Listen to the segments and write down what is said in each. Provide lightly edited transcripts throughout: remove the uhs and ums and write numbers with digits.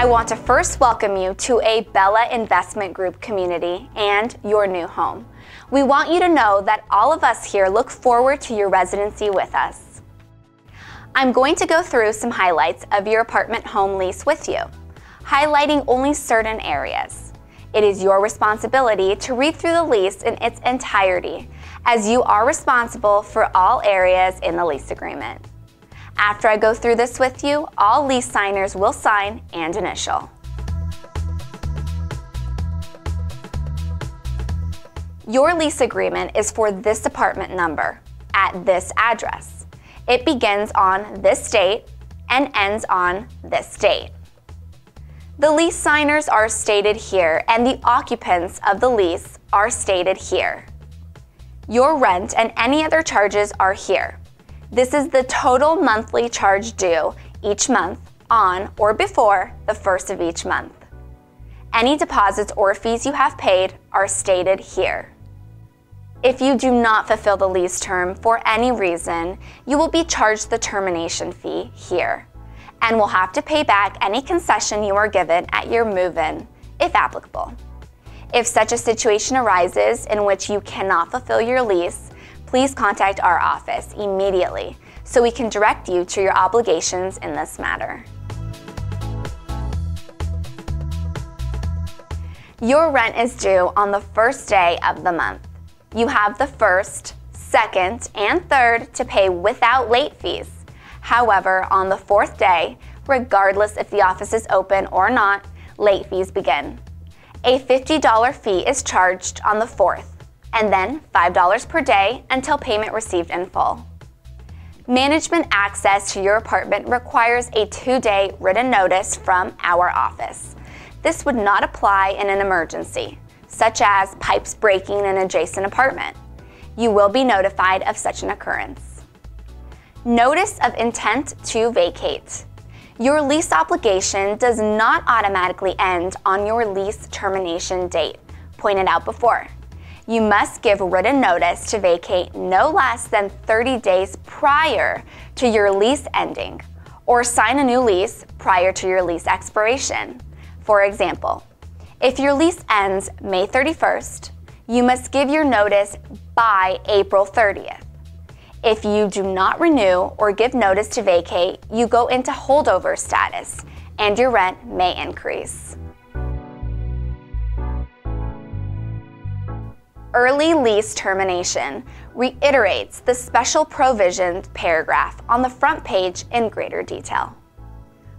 I want to first welcome you to a Bella Investment Group community and your new home. We want you to know that all of us here look forward to your residency with us. I'm going to go through some highlights of your apartment home lease with you, highlighting only certain areas. It is your responsibility to read through the lease in its entirety, as you are responsible for all areas in the lease agreement. After I go through this with you, all lease signers will sign and initial. Your lease agreement is for this apartment number at this address. It begins on this date and ends on this date. The lease signers are stated here and the occupants of the lease are stated here. Your rent and any other charges are here. This is the total monthly charge due each month on or before the first of each month. Any deposits or fees you have paid are stated here. If you do not fulfill the lease term for any reason, you will be charged the termination fee here and will have to pay back any concession you are given at your move-in, if applicable. If such a situation arises in which you cannot fulfill your lease, please contact our office immediately so we can direct you to your obligations in this matter. Your rent is due on the first day of the month. You have the first, second, and third to pay without late fees. However, on the fourth day, regardless if the office is open or not, late fees begin. A $50 fee is charged on the fourth, and then $5 per day until payment received in full. Management access to your apartment requires a 2-day written notice from our office. This would not apply in an emergency, such as pipes breaking in an adjacent apartment. You will be notified of such an occurrence. Notice of intent to vacate. Your lease obligation does not automatically end on your lease termination date, pointed out before. You must give written notice to vacate no less than 30 days prior to your lease ending, or sign a new lease prior to your lease expiration. For example, if your lease ends May 31st, you must give your notice by April 30th. If you do not renew or give notice to vacate, you go into holdover status, and your rent may increase. Early lease termination reiterates the special provisions paragraph on the front page in greater detail.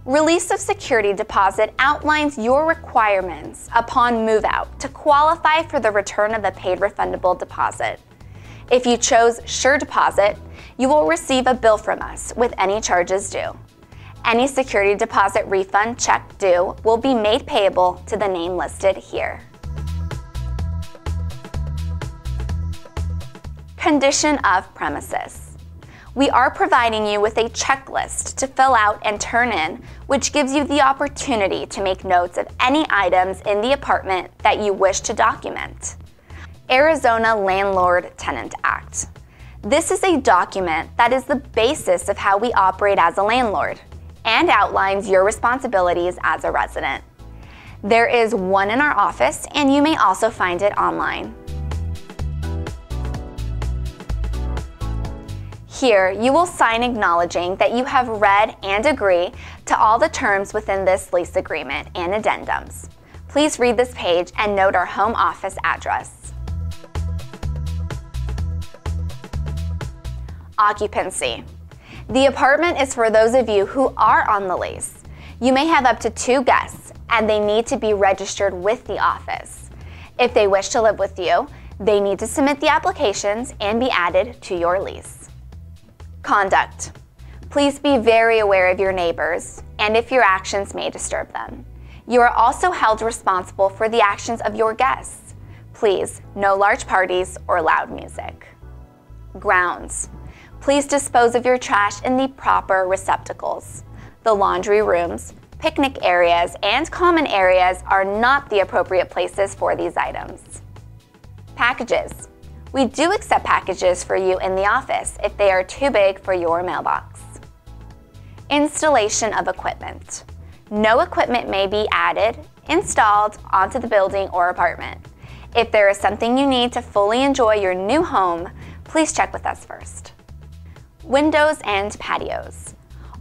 Release of security deposit outlines your requirements upon move-out to qualify for the return of the paid refundable deposit. If you chose Sure Deposit, you will receive a bill from us with any charges due. Any security deposit refund check due will be made payable to the name listed here. Condition of premises. We are providing you with a checklist to fill out and turn in, which gives you the opportunity to make notes of any items in the apartment that you wish to document. Arizona Landlord-Tenant Act. This is a document that is the basis of how we operate as a landlord and outlines your responsibilities as a resident. There is one in our office, and you may also find it online. Here, you will sign acknowledging that you have read and agree to all the terms within this lease agreement and addendums. Please read this page and note our home office address. Occupancy. The apartment is for those of you who are on the lease. You may have up to 2 guests, and they need to be registered with the office. If they wish to live with you, they need to submit the applications and be added to your lease. Conduct. Please be very aware of your neighbors and if your actions may disturb them. You are also held responsible for the actions of your guests. Please, no large parties or loud music. Grounds. Please dispose of your trash in the proper receptacles. The laundry rooms, picnic areas, and common areas are not the appropriate places for these items. Packages. We do accept packages for you in the office if they are too big for your mailbox. Installation of equipment. No equipment may be added, installed onto the building or apartment. If there is something you need to fully enjoy your new home, please check with us first. Windows and patios.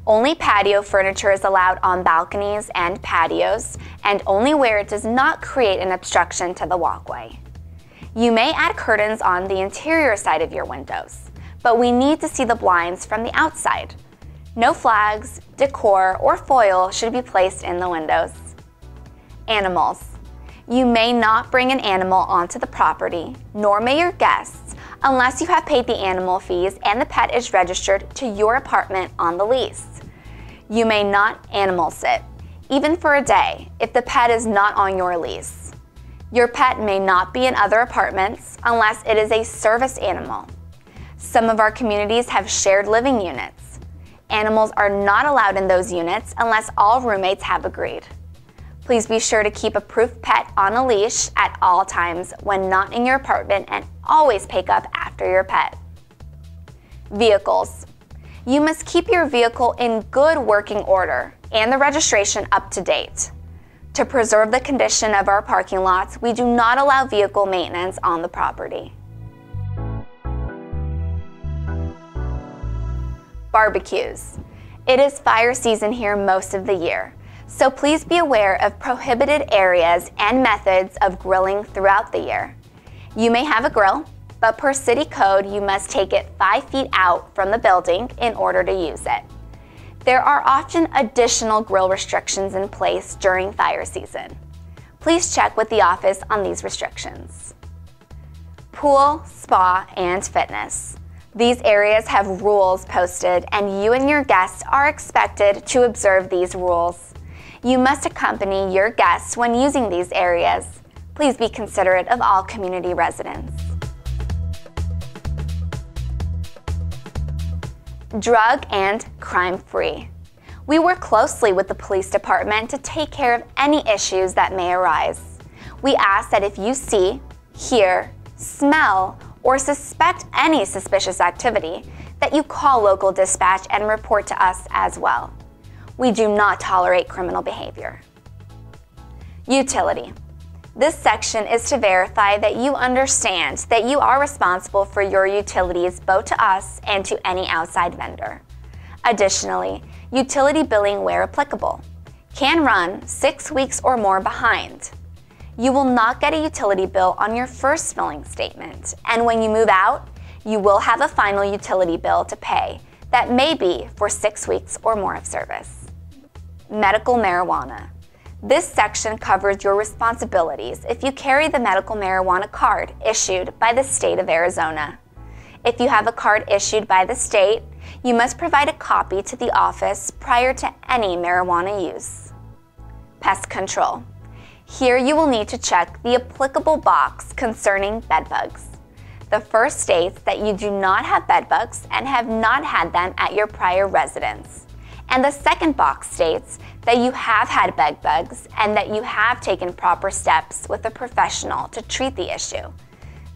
Only patio furniture is allowed on balconies and patios, and only where it does not create an obstruction to the walkway. You may add curtains on the interior side of your windows, but we need to see the blinds from the outside. No flags, decor, or foil should be placed in the windows. Animals. You may not bring an animal onto the property, nor may your guests, unless you have paid the animal fees and the pet is registered to your apartment on the lease. You may not animal sit, even for a day, if the pet is not on your lease. Your pet may not be in other apartments unless it is a service animal. Some of our communities have shared living units. Animals are not allowed in those units unless all roommates have agreed. Please be sure to keep a proof pet on a leash at all times when not in your apartment, and always pick up after your pet. Vehicles. You must keep your vehicle in good working order and the registration up to date. To preserve the condition of our parking lots, we do not allow vehicle maintenance on the property. Barbecues. It is fire season here most of the year, so please be aware of prohibited areas and methods of grilling throughout the year. You may have a grill, but per city code, you must take it 5 feet out from the building in order to use it. There are often additional grill restrictions in place during fire season. Please check with the office on these restrictions. Pool, spa, and fitness. These areas have rules posted, and you and your guests are expected to observe these rules. You must accompany your guests when using these areas. Please be considerate of all community residents. Drug and crime-free. We work closely with the police department to take care of any issues that may arise. We ask that if you see, hear, smell, or suspect any suspicious activity, that you call local dispatch and report to us as well. We do not tolerate criminal behavior. Utility. This section is to verify that you understand that you are responsible for your utilities both to us and to any outside vendor. Additionally, utility billing where applicable can run 6 weeks or more behind. You will not get a utility bill on your first billing statement, and when you move out, you will have a final utility bill to pay that may be for 6 weeks or more of service. Medical marijuana. This section covers your responsibilities if you carry the medical marijuana card issued by the state of Arizona. If you have a card issued by the state, you must provide a copy to the office prior to any marijuana use. Pest control. Here you will need to check the applicable box concerning bedbugs. The first states that you do not have bedbugs and have not had them at your prior residence. And the second box states that you have had bedbugs and that you have taken proper steps with a professional to treat the issue.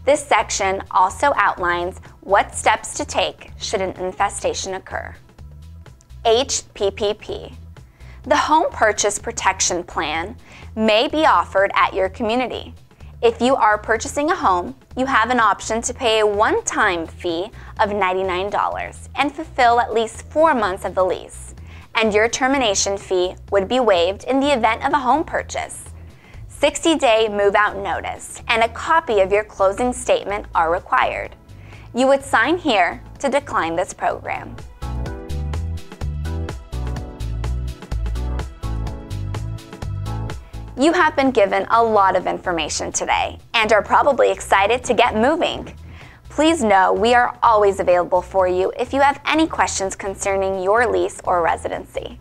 This section also outlines what steps to take should an infestation occur. HPPP. The Home Purchase Protection Plan may be offered at your community. If you are purchasing a home, you have an option to pay a one-time fee of $99 and fulfill at least 4 months of the lease, and your termination fee would be waived in the event of a home purchase. 60-day move-out notice and a copy of your closing statement are required. You would sign here to decline this program. You have been given a lot of information today and are probably excited to get moving. Please know we are always available for you if you have any questions concerning your lease or residency.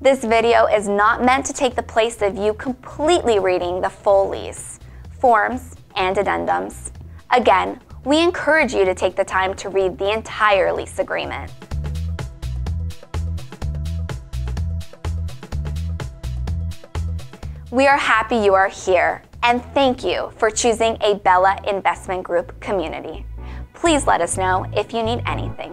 This video is not meant to take the place of you completely reading the full lease, forms, and addendums. Again, we encourage you to take the time to read the entire lease agreement. We are happy you are here, and thank you for choosing a Bella Investment Group community. Please let us know if you need anything.